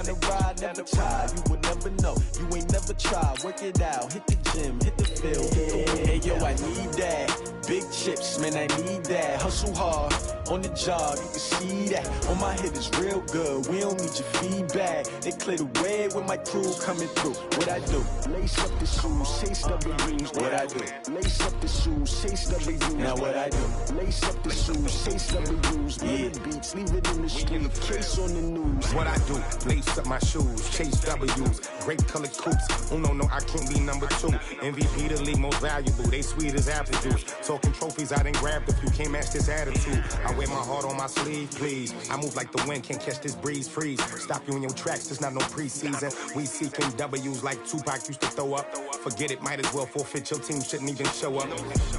Ride, never tired, you will never know. You ain't never tried, work it out, hit the gym, hit the field, hit the hey yo, I need that. Big chips, man, I need that. Hustle hard, on the job, you can see that. On my head is real good, we don't need your feedback. They clear the way with my crew coming through. What I do? Lace up the shoes, chase W's. What I do? Lace up the shoes, chase W's. Now what I do? Lace up the shoes, chase W's. Yeah, beats, leave it in the street, case on the news. What I do? Lace up my shoes, chase W's. Great colored coops. Oh no, I can't be number 2. MVP the league most valuable. They sweet as apple juice. Talking trophies, I done grabbed a few. Can't match this attitude. I wear my heart on my sleeve, please. I move like the wind, can't catch this breeze, freeze. Stop you in your tracks, there's not no preseason. We seeking W's like Tupac used to throw up. Forget it, might as well forfeit. Your team shouldn't even show up.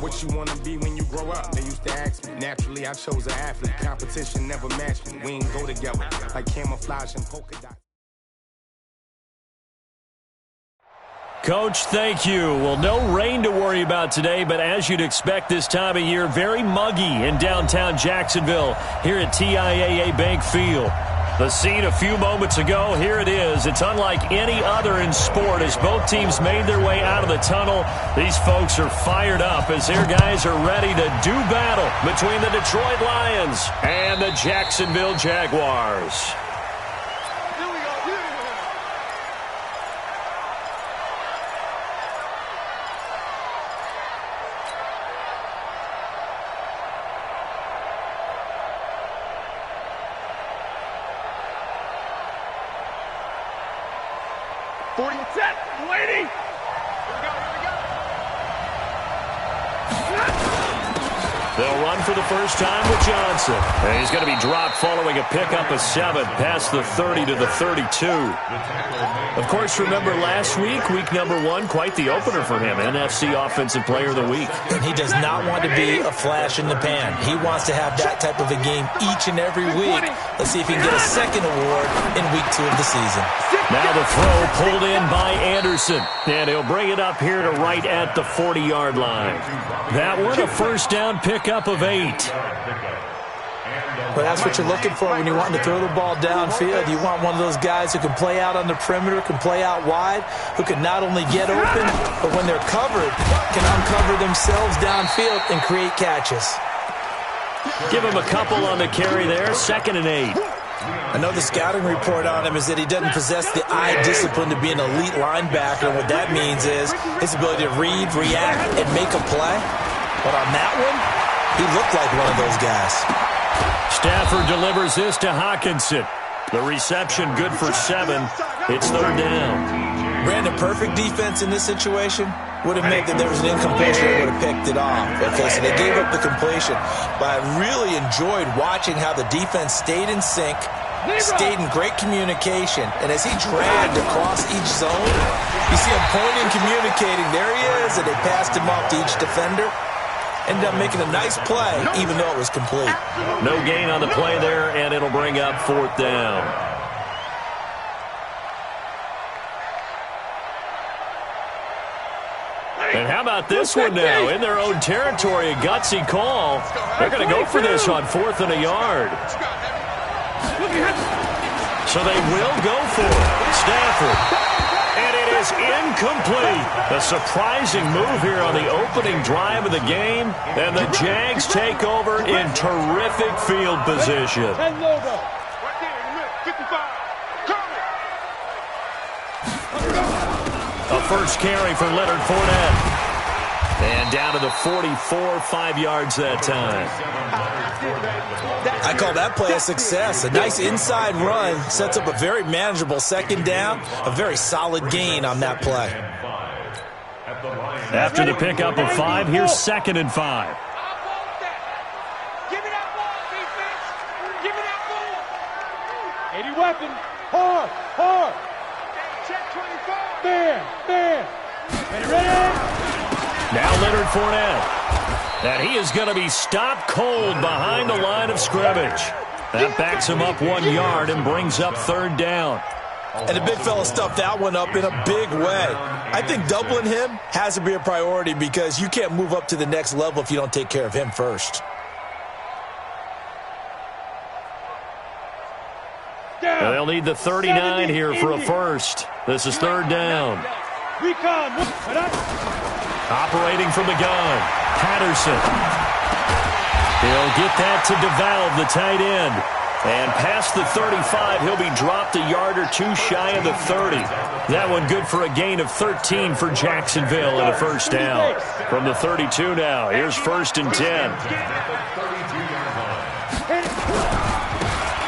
What you wanna be when you grow up? They used to ask me. Naturally, I chose an athlete. Competition never matched me. We ain't go together like camouflage and polka dots. Coach, thank you. Well, no rain to worry about today, but as you'd expect this time of year, very muggy in downtown Jacksonville here at TIAA Bank Field. The scene a few moments ago, here it is. It's unlike any other in sport as both teams made their way out of the tunnel. These folks are fired up as their guys are ready to do battle between the Detroit Lions and the Jacksonville Jaguars. They'll run for the first time with Johnson. And he's going to be dropped following a pickup of 7 past the 30 to the 32. Of course, remember last week, week number 1, quite the opener for him, NFC Offensive Player of the Week. And he does not want to be a flash in the pan. He wants to have that type of a game each and every week. Let's see if he can get a second award in week 2 of the season. Now the throw pulled in by Anderson. And he'll bring it up here to right at the 40-yard line. That one a first down pickup of 8. Well, that's what you're looking for when you're wanting to throw the ball downfield. You want one of those guys who can play out on the perimeter, can play out wide, who can not only get open, but when they're covered, can uncover themselves downfield and create catches. Give him a couple on the carry there, 2nd and 8. I know the scouting report on him is that he doesn't possess the eye discipline to be an elite linebacker, and what that means is his ability to read, react, and make a play. But on that one, he looked like one of those guys. Stafford delivers this to Hawkinson. The reception good for 7. It's 3rd down. Brandon, perfect defense in this situation would have meant that there was an incompletion that would have picked it off. Okay, so they gave up the completion. But I really enjoyed watching how the defense stayed in sync, stayed in great communication, and as he dragged across each zone, you see him pointing, communicating. There he is, and they passed him off to each defender. Ended up making a nice play, even though it was complete. No gain on the play there, and it'll bring up 4th down. And how about this one now? In their own territory, a gutsy call. They're going to go for this on 4th and a yard. So they will go for it. Stafford. And it is incomplete. A surprising move here on the opening drive of the game. And the Jags take over in terrific field position. A first carry for Leonard Fournette. And down to the 44, 5 yards that time. I call that play a success. A nice inside run sets up a very manageable 2nd down. A very solid gain on that play. After the pickup of 5, here's 2nd and 5. Give me that ball, defense. Give me that ball. 80 weapon. Hard. Check 25. Man. Ready. Now Leonard Fournette. And he is going to be stopped cold behind the line of scrimmage. That backs him up 1 yard and brings up 3rd down. And the big fella stuffed that one up in a big way. I think doubling him has to be a priority because you can't move up to the next level if you don't take care of him first. They'll need the 39 here for a first. This is third down. Operating from the gun, Patterson. He'll get that to DeValve, the tight end. And past the 35, he'll be dropped a yard or two shy of the 30. That one good for a gain of 13 for Jacksonville and a first down. From the 32 now, here's first and 10.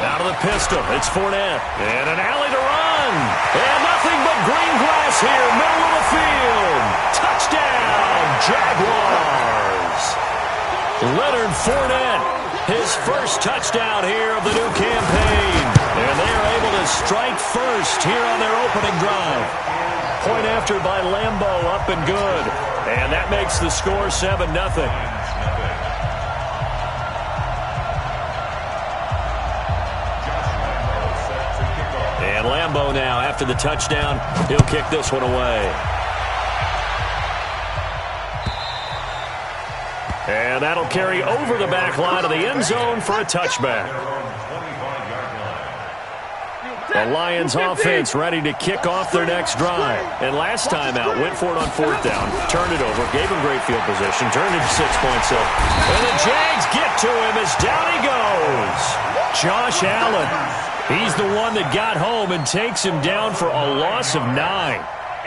Out of the pistol, it's Fournette. And an alley to run. And nothing but green grass here, middle of the field. Touchdown, Jaguars. Leonard Fournette, his first touchdown here of the new campaign. And they are able to strike first here on their opening drive. Point after by Lambeau, up and good. And that makes the score 7-0. And Lambeau now, after the touchdown, he'll kick this one away. And that'll carry over the back line of the end zone for a touchback. The Lions offense ready to kick off their next drive. And last time out, went for it on fourth down, turned it over, gave him great field position, turned it to 6 points up. And the Jags get to him as down he goes. Josh Allen. He's the one that got home and takes him down for a loss of 9.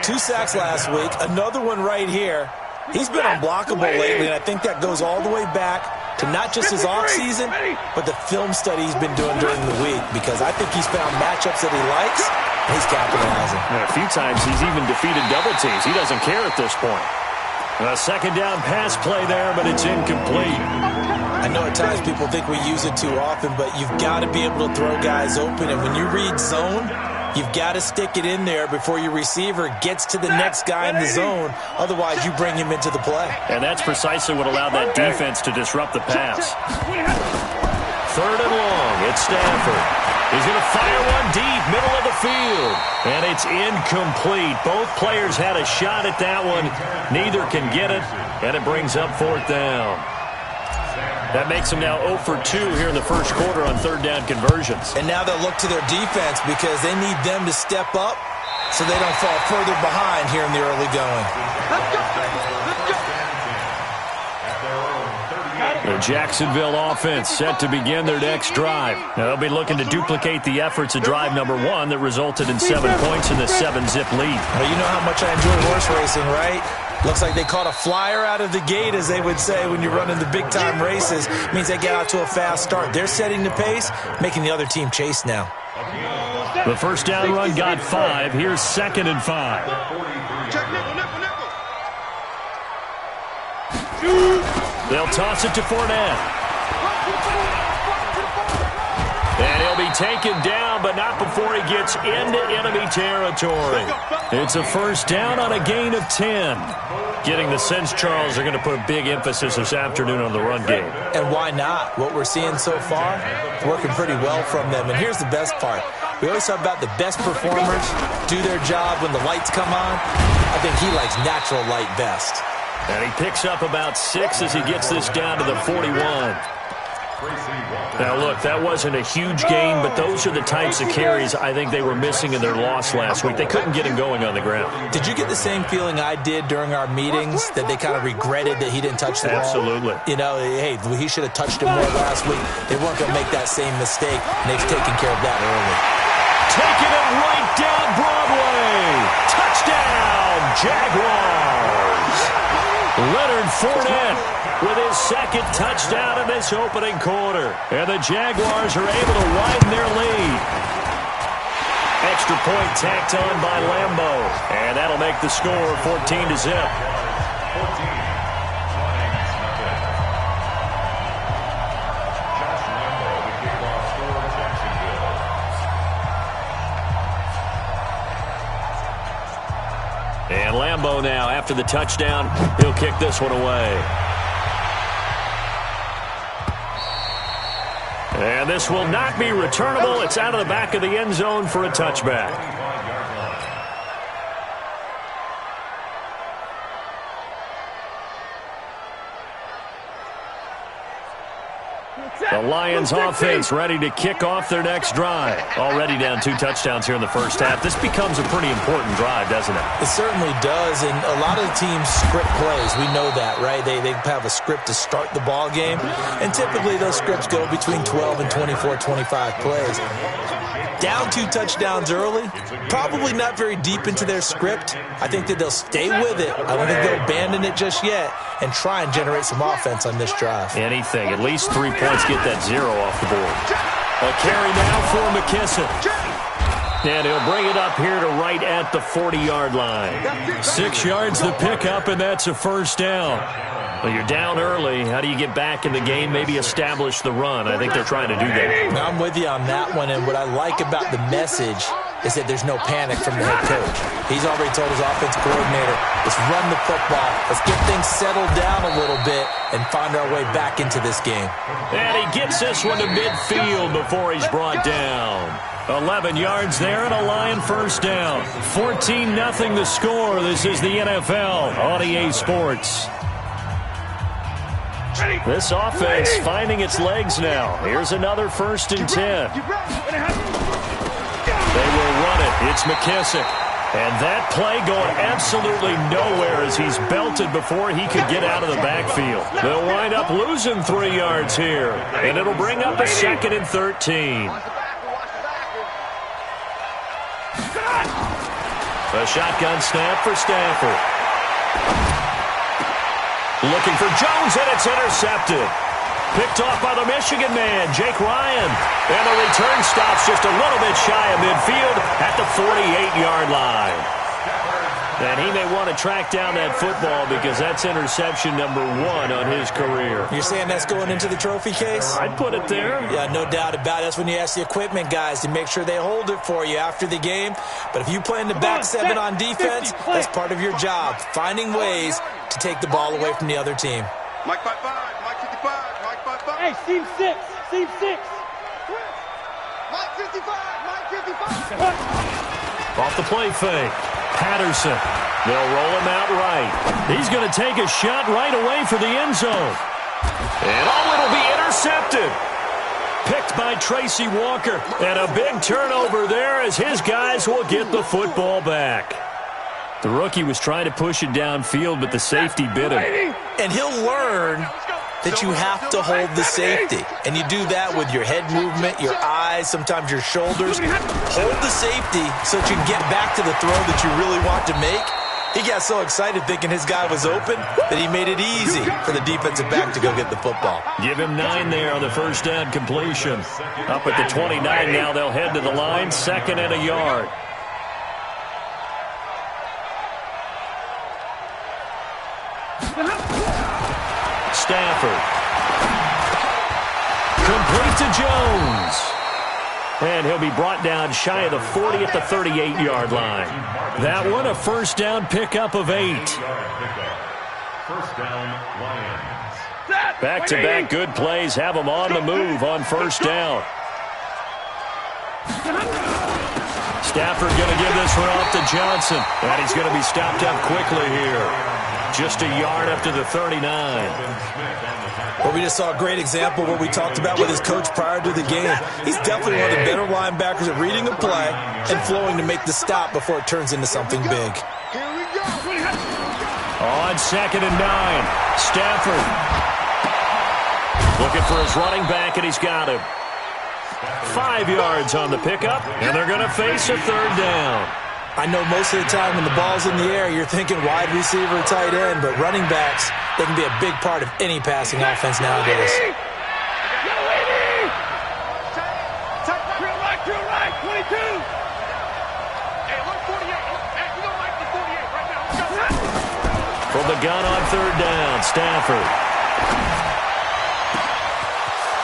2 sacks last week, another one right here. He's been unblockable lately, and I think that goes all the way back to not just his offseason, but the film study he's been doing during the week, because I think he's found matchups that he likes, and he's capitalizing. And a few times he's even defeated double teams. He doesn't care at this point. A second down pass play there, but it's incomplete. I know at times people think we use it too often, but you've got to be able to throw guys open, and when you read zone, you've got to stick it in there before your receiver gets to the next guy in the zone. Otherwise, you bring him into the play. And that's precisely what allowed that defense to disrupt the pass. Third and long, it's Stafford. He's going to fire one deep, middle of the field. And it's incomplete. Both players had a shot at that one. Neither can get it, and it brings up fourth down. That makes them now 0 for 2 here in the first quarter on third down conversions. And now they'll look to their defense because they need them to step up so they don't fall further behind here in the early going. The Jacksonville offense set to begin their next drive. Now they'll be looking to duplicate the efforts of drive number 1 that resulted in 7 points in the 7-zip lead. Well, you know how much I enjoy horse racing, right? Looks like they caught a flyer out of the gate, as they would say when you're running the big-time races. It means they get out to a fast start. They're setting the pace, making the other team chase now. The first down run got 5. Here's second and 5. They'll toss it to Fournette. And he'll be taken down, but not before he gets into enemy territory. It's a first down on a gain of 10. Getting the sense, Charles, are going to put a big emphasis this afternoon on the run game. And why not? What we're seeing so far, working pretty well from them. And here's the best part. We always talk about the best performers do their job when the lights come on. I think he likes natural light best. And he picks up about 6 as he gets this down to the 41. Now, look, that wasn't a huge gain, but those are the types of carries I think they were missing in their loss last week. They couldn't get him going on the ground. Did you get the same feeling I did during our meetings, that they kind of regretted that he didn't touch the ball? Absolutely. You know, hey, he should have touched him more last week. They weren't going to make that same mistake, and they've taken care of that early. Taking it right down Broadway. Touchdown, Jaguars. Leonard Fournette with his second touchdown in this opening quarter. And the Jaguars are able to widen their lead. Extra point tacked on by Lambeau. And that'll make the score 14-0. And Lambeau now, after the touchdown, he'll kick this one away. And this will not be returnable. It's out of the back of the end zone for a touchback. The The Lions offense ready to kick off their next drive. Already down 2 touchdowns here in the first half. This becomes a pretty important drive, doesn't it? It certainly does, and a lot of the teams script plays. We know that, right? They have a script to start the ball game, and typically those scripts go between 12 and 24, 25 plays. Down 2 touchdowns early, probably not very deep into their script. I think that they'll stay with it. I don't think they'll abandon it just yet and try and generate some offense on this drive. Anything, at least 3 points, get that 0 off the board. A carry now for McKissick. And he'll bring it up here to right at the 40-yard line. 6 yards to pick up, and that's a first down. Well, you're down early. How do you get back in the game, maybe establish the run? I think they're trying to do that. Now, I'm with you on that one, and what I like about the message is that there's no panic from the head coach. He's already told his offensive coordinator, let's run the football, let's get things settled down a little bit and find our way back into this game. And he gets this one to midfield before he's brought down. 11 yards there and a Lion first down. 14-0 the score. This is the NFL on EA Sports. This offense finding its legs now. Here's another 1st and 10. They will run it. It's McKissick. And that play going absolutely nowhere as he's belted before he could get out of the backfield. They'll wind up losing 3 yards here. And it'll bring up a 2nd and 13. A shotgun snap for Stafford. Looking for Jones, and it's intercepted. Picked off by the Michigan man, Jake Ryan. And the return stops just a little bit shy of midfield at the 48-yard line. And he may want to track down that football because that's interception number 1 on his career. You're saying that's going into the trophy case? I'd put it there. Yeah, no doubt about it. That's when you ask the equipment guys to make sure they hold it for you after the game. But if you play in the back 7 on defense, that's part of your job, finding ways to take the ball away from the other team. Mike 5-5, Mike 55, Mike 5-5. Hey, seam 6, seam 6. Mike 55, Mike 55. Off the play fake. Patterson. They'll roll him out right. He's going to take a shot right away for the end zone. And it'll be intercepted. Picked by Tracy Walker. And a big turnover there as his guys will get the football back. The rookie was trying to push it downfield, but the safety bit him. And he'll learn that you have to hold the safety. And you do that with your head movement, your eyes, sometimes your shoulders. Hold the safety so that you can get back to the throw that you really want to make. He got so excited thinking his guy was open that he made it easy for the defensive back to go get the football. Give him 9 there on the first down completion. Up at the 29 now, they'll head to the line, 2nd and a yard. Stafford. Complete to Jones. And he'll be brought down shy of the 40 at the 38-yard line. That one, a first down pickup of 8. First down, Lions. Back-to-back good plays have them on the move on first down. Stafford going to give this one off to Johnson. And he's going to be stopped up quickly here. Just a yard up to the 39. Well, we just saw a great example of what we talked about with his coach prior to the game. He's definitely one of the better linebackers at reading a play and flowing to make the stop before it turns into something big. On 2nd and 9, Stafford looking for his running back, and he's got him. 5 yards on the pickup, and they're going to face a 3rd down. I know most of the time when the ball's in the air, you're thinking wide receiver, tight end, but running backs, they can be a big part of any passing offense nowadays. Drill right, 22. Hey, look, 48. Hey, you don't like the 48 right now. From the gun on 3rd down, Stafford.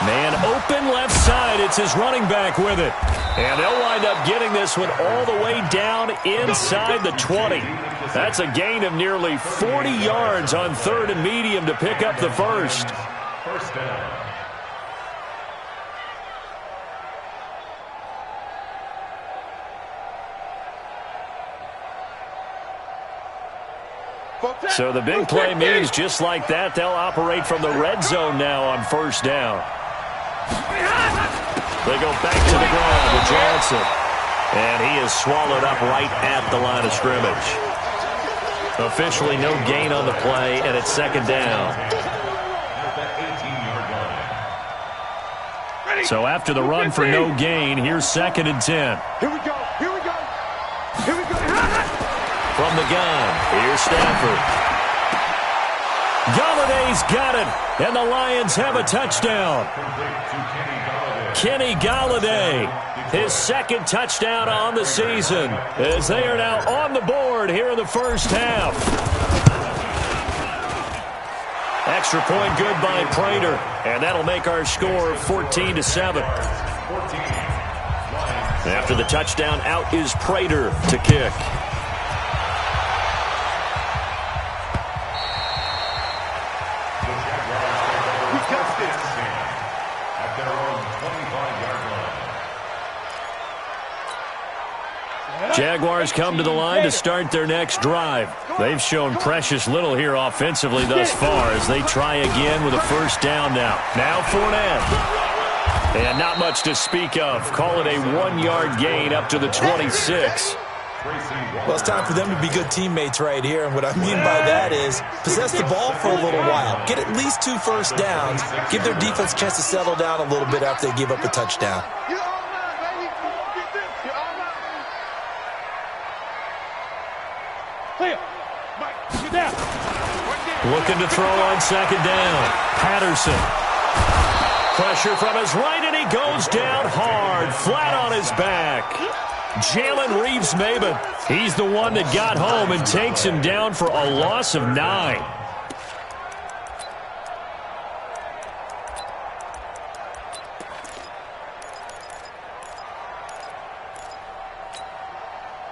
Man open left side. It's his running back with it. And they'll wind up getting this one all the way down inside the 20. That's a gain of nearly 40 yards on 3rd and medium to pick up the first. First down. So the big play means just like that, they'll operate from the red zone now on first down. They go back to the ground with Johnson. And he is swallowed up right at the line of scrimmage. Officially no gain on the play, and it's second down. So after the run for no gain, here's 2nd and 10. Here we go. Here we go. Here we go. From the gun, here's Stafford. Galladay's got it, and the Lions have a touchdown. Kenny Galladay, his 2nd touchdown on the season, as they are now on the board here in the first half. Extra point good by Prater, and that'll make our score 14-7. After the touchdown, out is Prater to kick. Jaguars come to the line to start their next drive. They've shown precious little here offensively thus far as they try again with a first down now. Now Fournette. And not much to speak of. Call it a 1-yard gain up to the 26. Well, it's time for them to be good teammates right here. And what I mean by that is possess the ball for a little while. Get at least 2 first downs. Give their defense a chance to settle down a little bit after they give up a touchdown. Looking to throw on 2nd down. Patterson. Pressure from his right, and he goes down hard, flat on his back. Jalen Reeves-Maybin, he's the one that got home and takes him down for a loss of 9.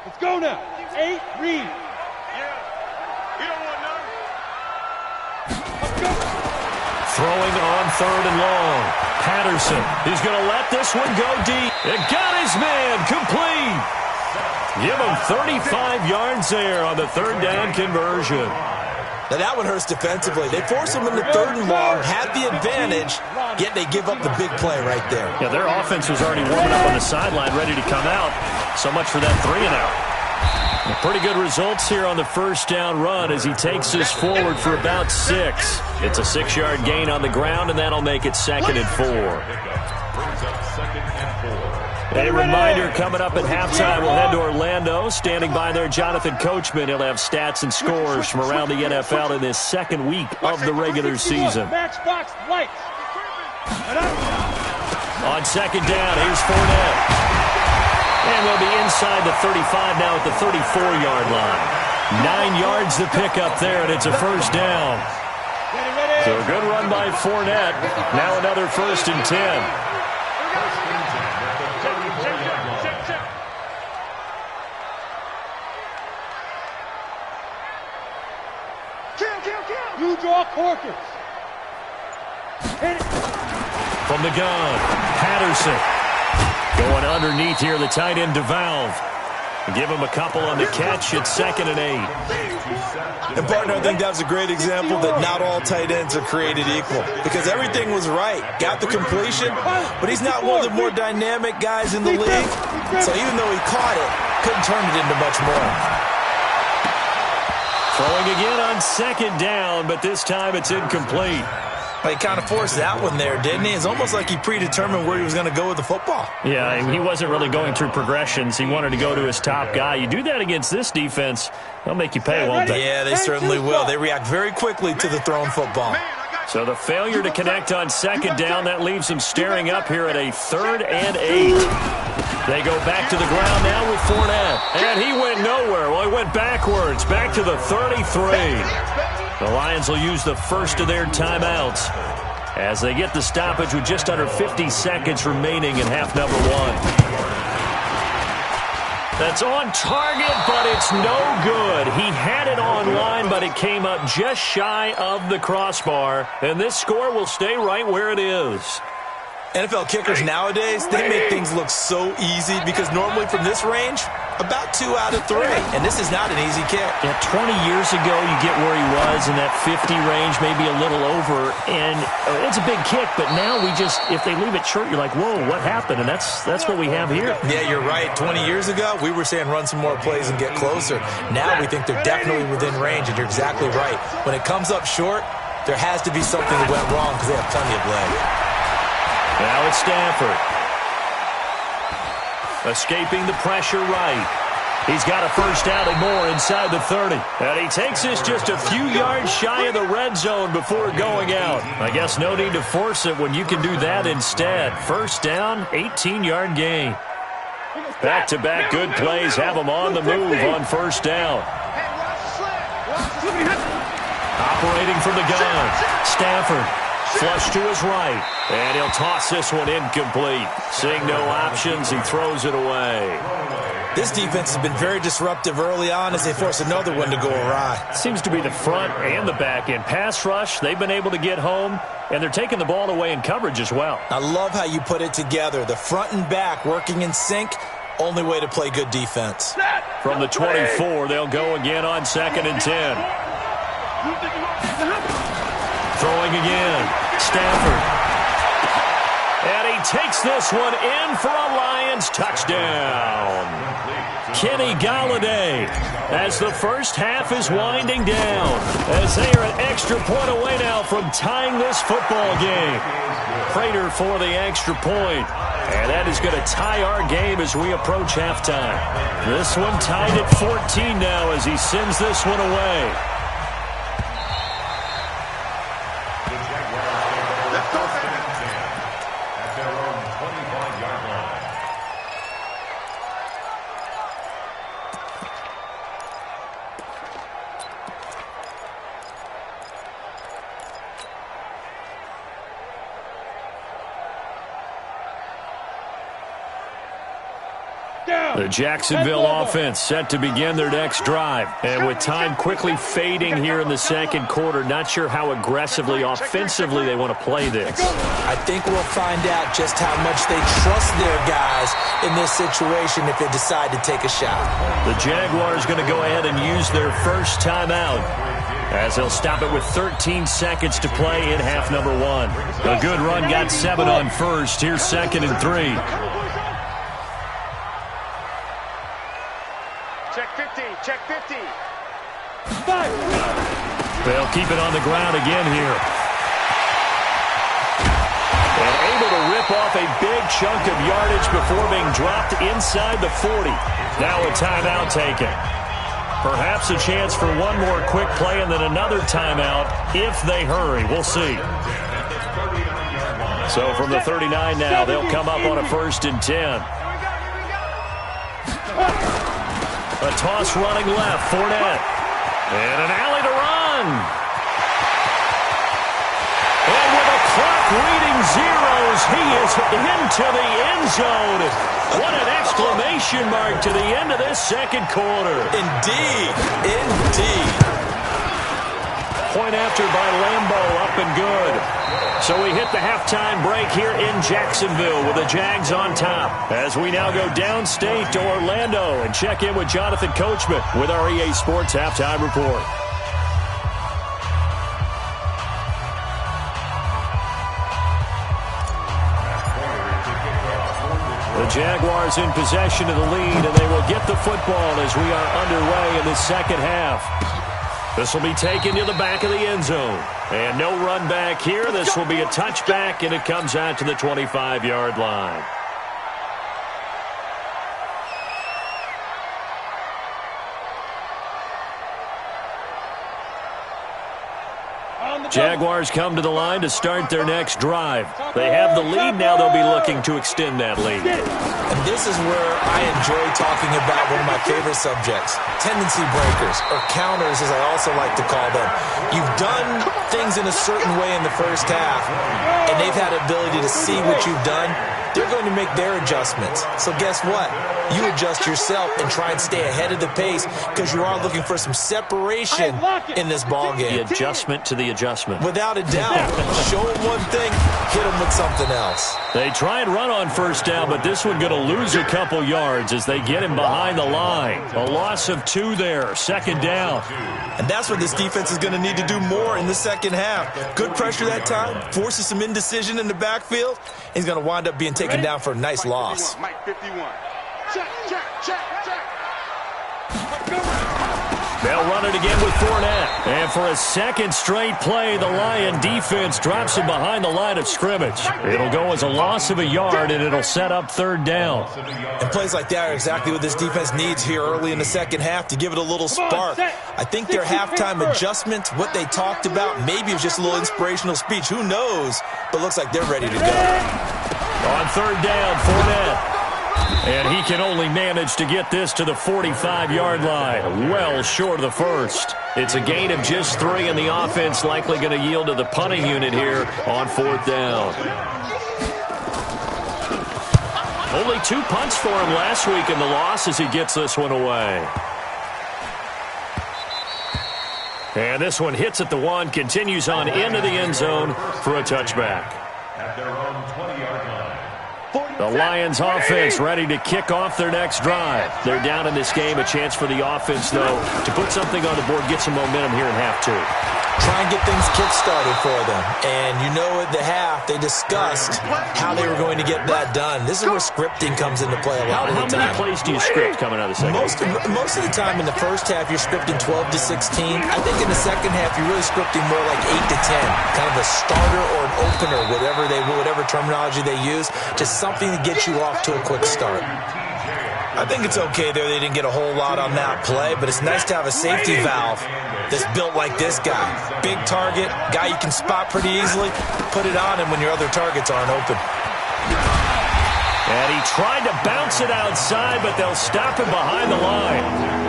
Let's go now. 8, Reed. Throwing on 3rd and long. Patterson, he's going to let this one go deep. It got his man complete. Give him 35 yards there on the 3rd down conversion. Now that one hurts defensively. They force him into 3rd and long, had the advantage, yet they give up the big play right there. Yeah, their offense was already warming up on the sideline, ready to come out. So much for that 3 and out. Pretty good results here on the first down run as he takes us forward for about 6. It's a 6-yard gain on the ground, and that'll make it 2nd and 4. A reminder, coming up at halftime, we'll head to Orlando. Standing by there, Jonathan Coachman. He'll have stats and scores from around the NFL in this 2nd week of the regular season. On 2nd down, here's Fournette. And we'll be inside the 35 now at the 34-yard line. 9 yards to pick up there, and it's a first down. So a good run by Fournette. Now another 1st and 10. You draw Corkers. From the gun, Patterson. Going underneath here, the tight end DeValve. Give him a couple on the catch. It's 2nd and 8. And, partner, I think that was a great example that not all tight ends are created equal. Because everything was right. Got the completion, but he's not one of the more dynamic guys in the league. So even though he caught it, couldn't turn it into much more. Throwing again on 2nd down, but this time it's incomplete. He kind of forced that one there, didn't he? It's almost like he predetermined where he was going to go with the football. Yeah, he wasn't really going through progressions. He wanted to go to his top guy. You do that against this defense, they'll make you pay, won't they? Yeah, they certainly will. They react very quickly to the thrown football. So the failure to connect on 2nd down, that leaves them staring up here at a 3rd and 8. They go back to the ground now with Fournette. And he went nowhere. Well, he went backwards, back to the 33. The Lions will use the first of their timeouts as they get the stoppage with just under 50 seconds remaining in half number 1. That's on target, but it's no good. He had it on line, but it came up just shy of the crossbar, and this score will stay right where it is. NFL kickers nowadays, they make things look so easy because normally from this range, about 2 out of 3. And this is not an easy kick. Yeah, 20 years ago, you get where he was in that 50 range, maybe a little over. And it's a big kick, but now if they leave it short, you're like, whoa, what happened? And that's what we have here. Yeah, you're right. 20 years ago, we were saying run some more plays and get closer. Now we think they're definitely within range, and you're exactly right. When it comes up short, there has to be something that went wrong because they have plenty of leg. Now it's Stafford. Escaping the pressure right. He's got a first down and more inside the 30. And he takes this just a few yards shy of the red zone before going out. I guess no need to force it when you can do that instead. First down, 18-yard gain. Back-to-back good plays have him on the move on first down. Operating from the gun, Stafford. Flush to his right, and he'll toss this one incomplete. Seeing no options, he throws it away. This defense has been very disruptive early on as they force another one to go awry. Seems to be the front and the back end. Pass rush, they've been able to get home, and they're taking the ball away in coverage as well. I love how you put it together. The front and back working in sync, only way to play good defense. From the 24, they'll go again on 2nd and 10. Throwing again, Stafford. And he takes this one in for a Lions touchdown. Kenny Golladay as the first half is winding down as they are an extra point away now from tying this football game. Prater for the extra point. And that is going to tie our game as we approach halftime. This one tied at 14 now as he sends this one away. The Jacksonville offense set to begin their next drive. And with time quickly fading here in the second quarter, not sure how aggressively, offensively they want to play this. I think we'll find out just how much they trust their guys in this situation if they decide to take a shot. The Jaguars going to go ahead and use their first timeout as they'll stop it with 13 seconds to play in half number 1. A good run got 7 on first. Here's 2nd and 3. Check 50, check 50. They'll keep it on the ground again here. And able to rip off a big chunk of yardage before being dropped inside the 40. Now a timeout taken. Perhaps a chance for one more quick play and then another timeout if they hurry. We'll see. So from the 39 now, they'll come up on a 1st and 10. A toss running left, Fournette. And an alley to run. And with a clock reading zeros, he is into the end zone. What an exclamation mark to the end of this second quarter. Indeed, indeed. Point after by Lambeau, up and good. So we hit the halftime break here in Jacksonville with the Jags on top. As we now go downstate to Orlando and check in with Jonathan Coachman with our EA Sports Halftime Report. The Jaguars in possession of the lead, and they will get the football as we are underway in the second half. This will be taken to the back of the end zone. And no run back here. This will be a touchback, and it comes out to the 25-yard line. Jaguars come to the line to start their next drive. They have the lead. Now they'll be looking to extend that lead. And this is where I enjoy talking about one of my favorite subjects, tendency breakers, or counters as I also like to call them. You've done things in a certain way in the first half, and they've had ability to see what you've done they're going to make their adjustments. So guess what? You adjust yourself and try and stay ahead of the pace because you are looking for some separation in this ball game. The adjustment to the adjustment. Without a doubt. Show them one thing, hit them with something else. They try and run on first down, but this one going to lose a couple yards as they get him behind the line. A loss of 2 there, second down. And that's what this defense is going to need to do more in the second half. Good pressure that time, forces some indecision in the backfield. He's going to wind up being taken down for a nice loss. Mike 51. Check, check, check, check. They'll run it again with Fournette. And for a second straight play, the Lion defense drops him behind the line of scrimmage. It'll go as a loss of a yard, and it'll set up third down. And plays like that are exactly what this defense needs here early in the second half to give it a little spark. I think their halftime adjustment, what they talked about, maybe it was just a little inspirational speech. Who knows? But looks like they're ready to go. On third down, Fournette. And he can only manage to get this to the 45-yard line, well short of the first. It's a gain of just 3, and the offense likely going to yield to the punting unit here on fourth down. Only 2 punts for him last week in the loss as he gets this one away. And this one hits at the 1, continues on into the end zone for a touchback. At their own 20-yard line. The Lions offense ready to kick off their next drive. They're down in this game. A chance for the offense, though, to put something on the board, get some momentum here in half 2. Try and get things kick-started for them. And you know at the half, they discussed how they were going to get that done. This is where scripting comes into play a lot of the time. How many plays do you script coming out of the second? Most of the time in the first half, you're scripting 12 to 16. I think in the second half, you're really scripting more like 8 to 10. Kind of a starter or an opener, whatever terminology they use. Just something to get you off to a quick start. I think it's okay there. They didn't get a whole lot on that play, but it's nice to have a safety valve that's built like this guy. Big target, guy you can spot pretty easily. Put it on him when your other targets aren't open. And he tried to bounce it outside, but they'll stop him behind the line.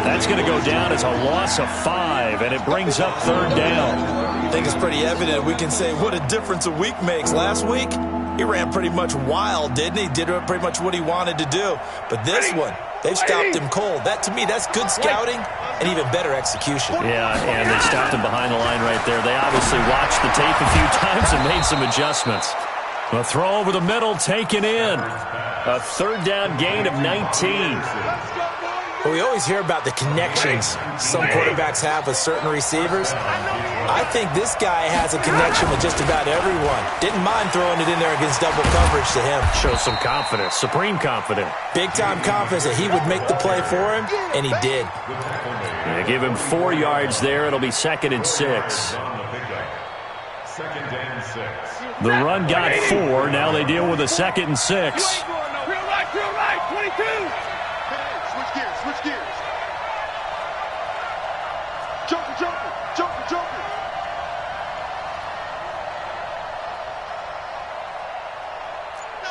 That's going to go down as a loss of 5, and it brings up third down. I think it's pretty evident. We can say what a difference a week makes. Last week, he ran pretty much wild, didn't he? Did pretty much what he wanted to do. But this one, they've stopped him cold. That, to me, that's good scouting and even better execution. Yeah, and they stopped him behind the line right there. They obviously watched the tape a few times and made some adjustments. A throw over the middle, taken in. A third down gain of 19. Well, we always hear about the connections some quarterbacks have with certain receivers. I think this guy has a connection with just about everyone. Didn't mind throwing it in there against double coverage to him. Shows some confidence, supreme confidence. Big-time confidence that he would make the play for him, and he did. They give him 4 yards there. It'll be 2nd and 6. The run got 4. Now they deal with a 2nd and 6. Real right, 22. Switch gears. Joker.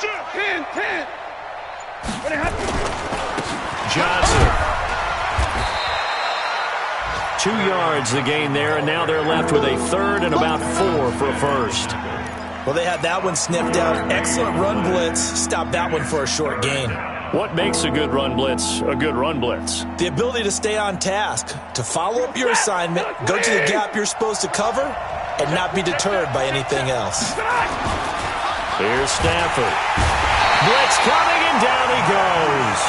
Shoot, 10. What happened? Johnson. 2 yards the gain there, and now they're left with a third and about 4 for a first. Well, they had that one sniffed out. Excellent run blitz. Stopped that one for a short gain. What makes a good run blitz a good run blitz? The ability to stay on task, to follow up your assignment, go to the gap you're supposed to cover, and not be deterred by anything else. Here's Stafford. Blitz coming, and down he goes.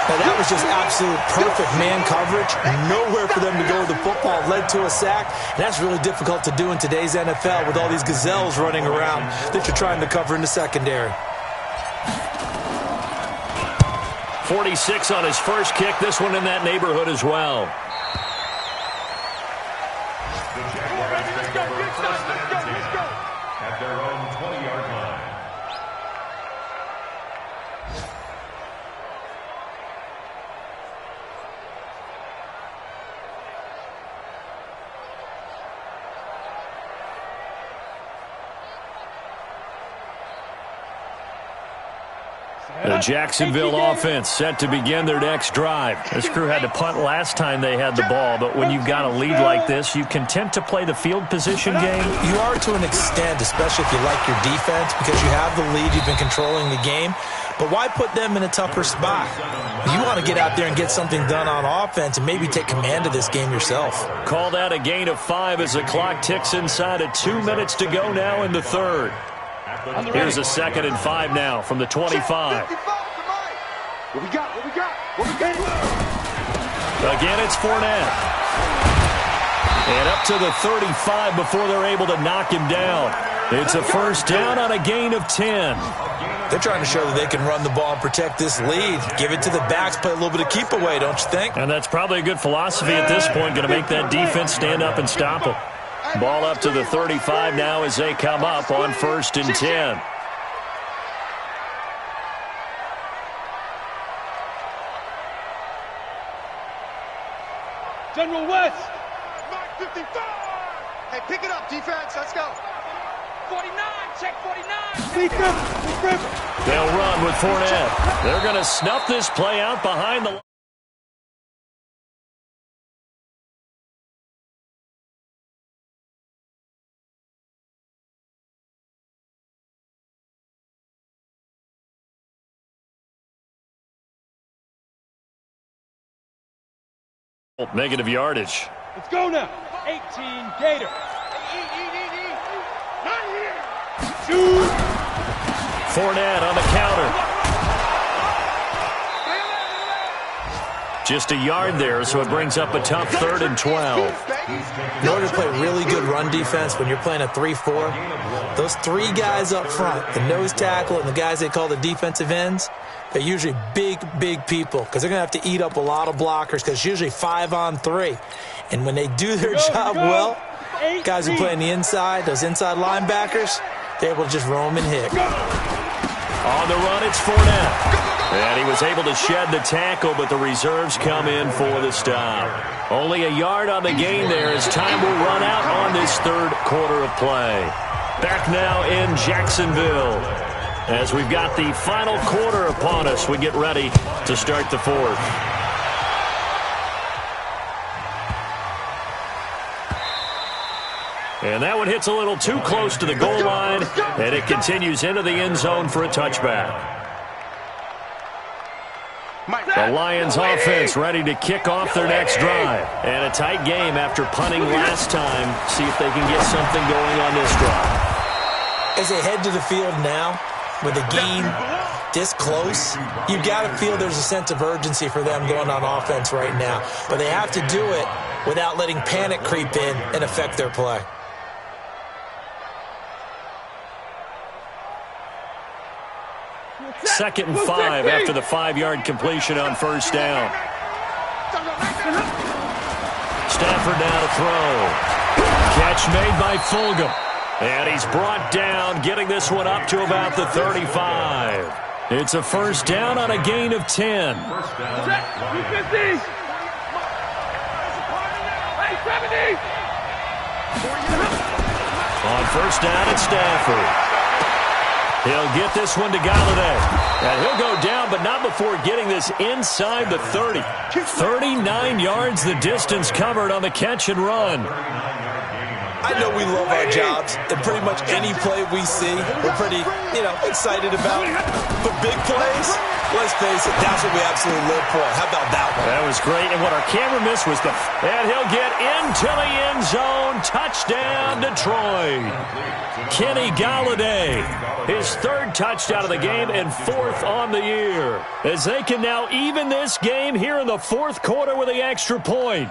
Now, that was just absolute perfect man coverage. Nowhere for them to go with the football. Led to a sack. And that's really difficult to do in today's NFL with all these gazelles running around that you're trying to cover in the secondary. 46 on his first kick. This one in that neighborhood as well. At their own 20-yard line. The Jacksonville offense set to begin their next drive. This crew had to punt last time they had the ball, but when you've got a lead like this, you content to play the field position game? You are to an extent, especially if you like your defense, because you have the lead, you've been controlling the game. But why put them in a tougher spot? You want to get out there and get something done on offense and maybe take command of this game yourself. Call that a gain of 5 as the clock ticks inside of 2 minutes to go now in the third. Here's a 2nd and 5 now from the 25. What we got? What we got? What we got? Again, it's Fournette. And up to the 35 before they're able to knock him down. It's a first down on a gain of 10. They're trying to show that they can run the ball and protect this lead. Give it to the backs, play a little bit of keep away, don't you think? And that's probably a good philosophy at this point, going to make that defense stand up and stop them. Ball up to the 35 now as they come up on 1st and 10. General West. 55. Hey, pick it up, defense. Let's go. 49. Check 49. They'll run with Fournette. They're going to snuff this play out behind the... Negative yardage. Let's go now. 18 Gator. Shoot. Fournette on the counter. Just a yard there, so it brings up a tough 3rd and 12. In order to play really good run defense when you're playing a 3-4, those 3 guys up front, the nose tackle and the guys they call the defensive ends, they're usually big people because they're going to have to eat up a lot of blockers because it's usually 5-on-3. And when they do their job well, guys who play on the inside, those inside linebackers, they're able to just roam and hit. On the run, it's Fournette. And he was able to shed the tackle, but the reserves come in for the stop. Only a yard on the gain there as time will run out on this 3rd quarter of play. Back now in Jacksonville. As we've got the final quarter upon us, we get ready to start the 4th. And that one hits a little too close to the goal line, and it continues into the end zone for a touchback. The Lions offense ready to kick off their next drive. And a tight game after punting last time. See if they can get something going on this drive. As they head to the field now, with a game this close, you've got to feel there's a sense of urgency for them going on offense right now. But they have to do it without letting panic creep in and affect their play. Second and 5 after the 5-yard completion on first down. Stafford now to throw. Catch made by Fulgham. And he's brought down, getting this one up to about the 35. It's a first down on a gain of 10. On first down, it's Stafford. He'll get this one to Galladay. And he'll go down, but not before getting this inside the 30. 39 yards the distance covered on the catch and run. I know we love our jobs, and pretty much any play we see, we're pretty, excited about. But big plays, let's face it, that's what we absolutely live for. How about that one? That was great, and what our camera missed was and he'll get into the end zone. Touchdown, Detroit. Kenny Galladay, his 3rd touchdown of the game and 4th on the year. As they can now even this game here in the 4th quarter with the extra point.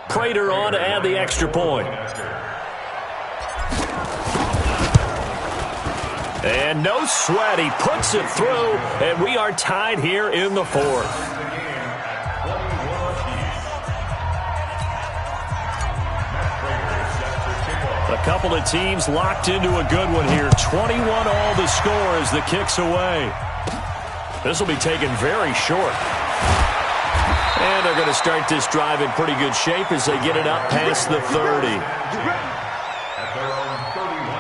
Prater on to add the extra point. And no sweat. He puts it through, and we are tied here in the 4th. A couple of teams locked into a good one here. 21 all the score as the kick's away. This will be taken very short. And they're going to start this drive in pretty good shape as they get it up past the 30. At their own 31.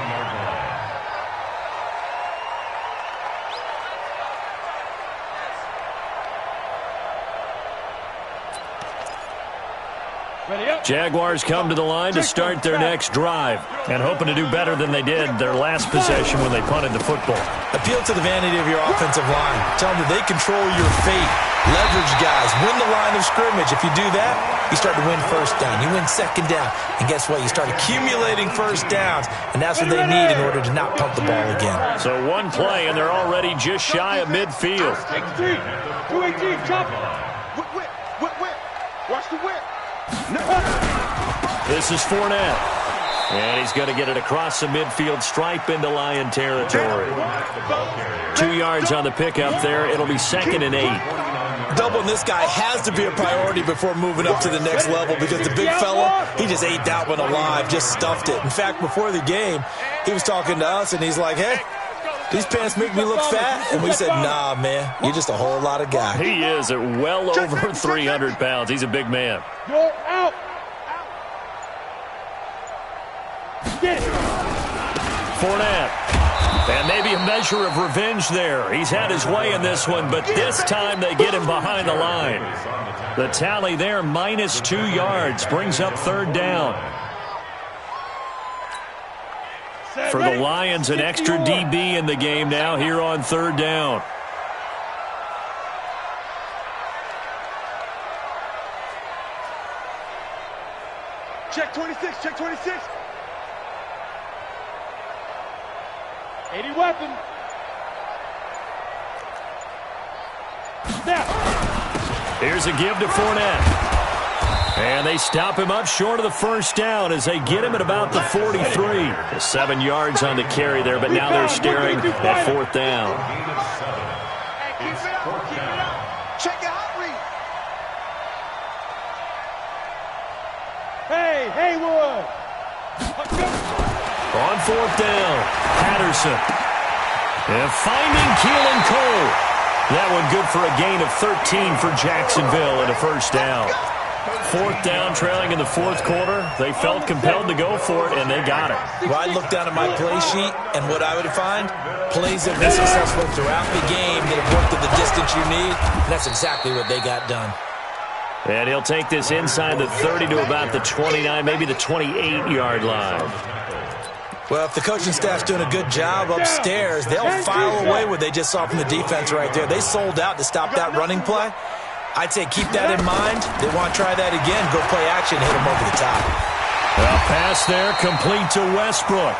Jaguars come to the line to start their next drive and hoping to do better than they did their last possession when they punted the football. Appeal to the vanity of your offensive line. Tell them that they control your fate. Leverage guys. Win the line of scrimmage. If you do that, you start to win first down. You win second down. And guess what? You start accumulating first downs. And that's what they need in order to not punt the ball again. So one play, and they're already just shy of midfield. 218, chop it. Whip. Watch the whip. This is Fournette. And he's going to get it across the midfield stripe into Lion territory. 2 yards on the pickup there. It'll be 2nd and 8. Doubling this guy has to be a priority before moving up to the next level because the big fella, he just ate that one alive, just stuffed it. In fact, before the game, he was talking to us, and he's like, hey, these pants make me look fat. And we said, nah, man, you're just a whole lot of guy. He is at well over 300 pounds. He's a big man. You're out. Get it. Fournette. And maybe a measure of revenge there. He's had his way in this one, but this time they get him behind the line. The tally there, minus 2 yards, brings up 3rd down. For the Lions, an extra DB in the game now here on 3rd down. Check 26, check 26. 80 weapon. Snap. Here's a give to Fournette. And they stop him up short of the first down as they get him at about the 43. 7 yards on the carry there, but now they're staring at 4th down. Hey, keep it up. Check your hot read. Hey, Haywood. On 4th down, Patterson. And finding Keelan Cole. That one good for a gain of 13 for Jacksonville and a first down. 4th down, trailing in the 4th quarter. They felt compelled to go for it, and they got it. Well, I look down at my play sheet, and what I would find, plays that have been successful throughout the game that have worked at the distance you need, and that's exactly what they got done. And he'll take this inside the 30 to about the 29, maybe the 28-yard line. Well, if the coaching staff's doing a good job upstairs, they'll file away what they just saw from the defense right there. They sold out to stop that running play. I'd say keep that in mind. They want to try that again. Go play action, hit them over the top. A pass there, complete to Westbrook.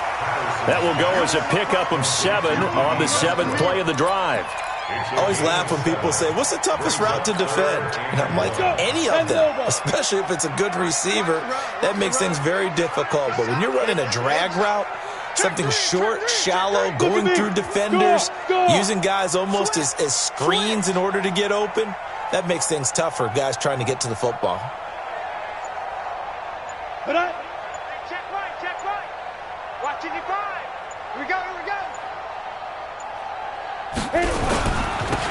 That will go as a pickup of 7 on the 7th play of the drive. I always laugh when people say, what's the toughest route to defend? And I'm like, any of them, especially if it's a good receiver. That makes things very difficult. But when you're running a drag route, something short, shallow, going through defenders, using guys almost as screens in order to get open, that makes things tough for guys trying to get to the football. But Check right. Watching you five. Here we go.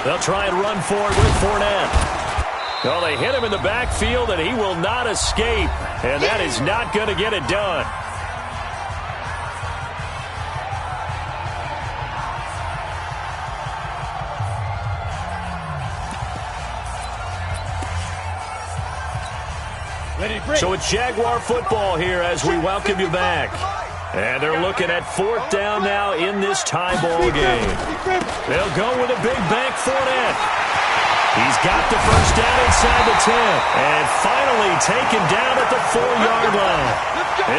They'll try and run forward with Fournette. Well, they hit him in the backfield, and he will not escape. And that is not going to get it done. So it's Jaguar football here as we welcome you back. And they're looking at 4th down now in this tie ball game. They'll go with a big bank Fournette. He's got the first down inside the 10. And finally taken down at the 4-yard line.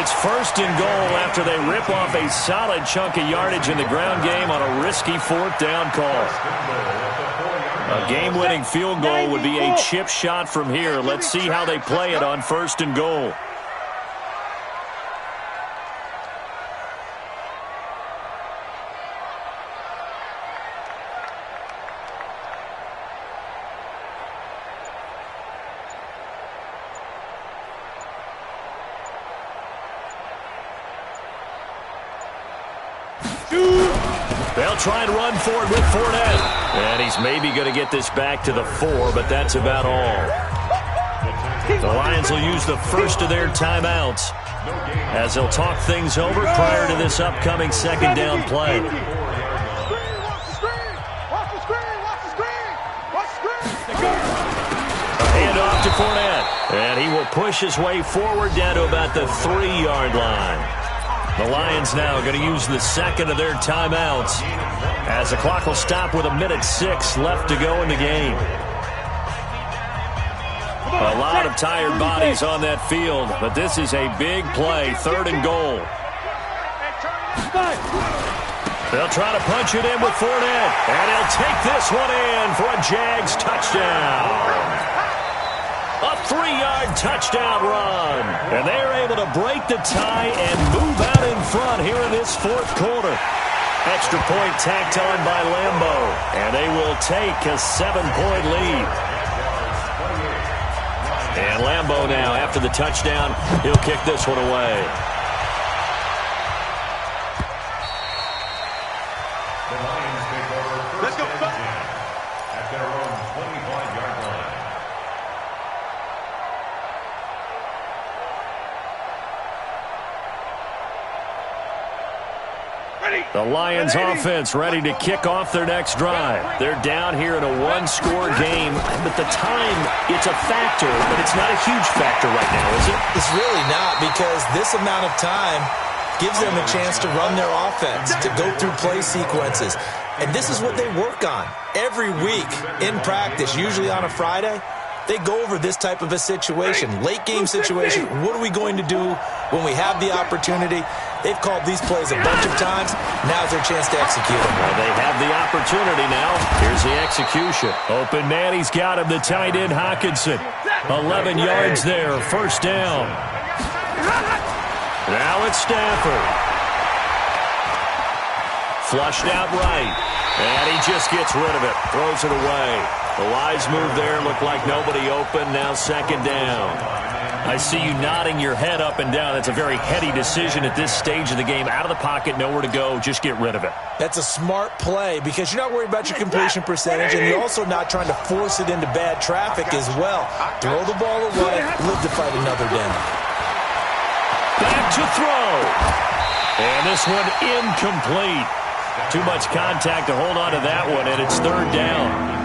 It's 1st and goal after they rip off a solid chunk of yardage in the ground game on a risky 4th down call. A game-winning field goal would be a chip shot from here. Let's see how they play it on 1st and goal. They'll try and run forward with Fournette. And he's maybe going to get this back to the 4, but that's about all. The Lions will use the first of their timeouts as they'll talk things over prior to this upcoming 2nd down play. Watch the screen. A handoff to Fournette. And he will push his way forward down to about the 3-yard line. The Lions now going to use the second of their timeouts as the clock will stop with 1:06 left to go in the game. A lot of tired bodies on that field, but this is a big play, 3rd and goal. They'll try to punch it in with Fournette, and he'll take this one in for a Jags touchdown. A 3-yard touchdown run. And they're able to break the tie and move out in front here in this 4th quarter. Extra point tacked on by Lambo. And they will take a 7-point lead. And Lambo now, after the touchdown, he'll kick this one away. The Lions take over first and 10 at their own 25-yard line. The Lions offense ready to kick off their next drive. They're down here in a 1-score game, but the time, it's a factor, but it's not a huge factor right now, is it? It's really not, because this amount of time gives them a chance to run their offense, to go through play sequences. And this is what they work on every week in practice, usually on a Friday. They go over this type of a situation, late game situation. What are we going to do when we have the opportunity? They've called these plays a bunch of times. Now's their chance to execute them. Well, they have the opportunity now. Here's the execution. Open man, he's got him, the tight end Hockenson. 11 yards there, 1st down. Now it's Stafford. Flushed out right. And he just gets rid of it, throws it away. The wise move there, looked like nobody open, now 2nd down. I see you nodding your head up and down. That's a very heady decision at this stage of the game. Out of the pocket, nowhere to go, just get rid of it. That's a smart play because you're not worried about your completion percentage, and you're also not trying to force it into bad traffic as well. Throw the ball away, live to fight another down. Back to throw. And this one incomplete. Too much contact to hold on to that one, and it's 3rd down.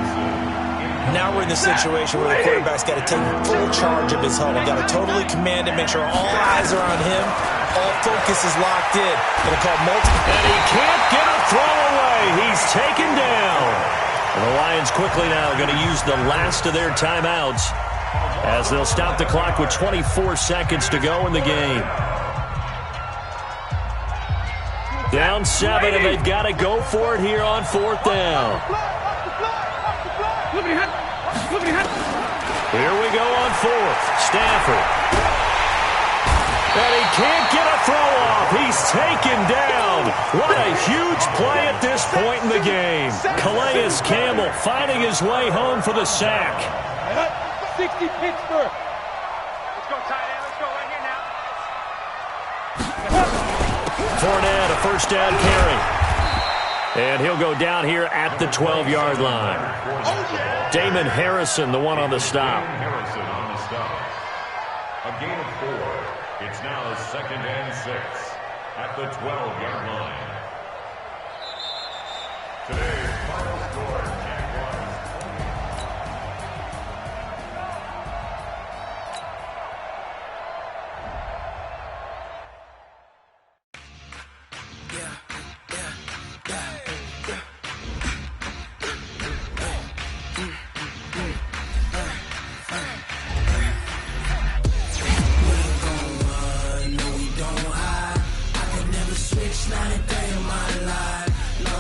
Now we're in the situation where the quarterback's got to take full charge of his huddle. Got to totally command it, make sure all eyes are on him. All focus is locked in. Going to call multiple. And he can't get a throw away. He's taken down. And the Lions quickly now are going to use the last of their timeouts as they'll stop the clock with 24 seconds to go in the game. Down 7, and they've got to go for it here on 4th down. Here we go on 4th. Stafford. And he can't get a throw off. He's taken down. What a huge play at this point in the game. Calais Campbell finding his way home for the sack. 60 Pittsburgh. Let's go, tight end. Let's go right here now. Fournette, a 1st down carry. And he'll go down here at the 12-yard line. Damon Harrison, the one on the stop. Harrison on the stop. A gain of 4. It's now 2nd and 6 at the 12-yard line. Today's final score,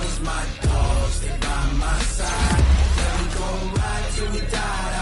Jaguars my dogs, they by my side. Yeah, we gon' ride till we die.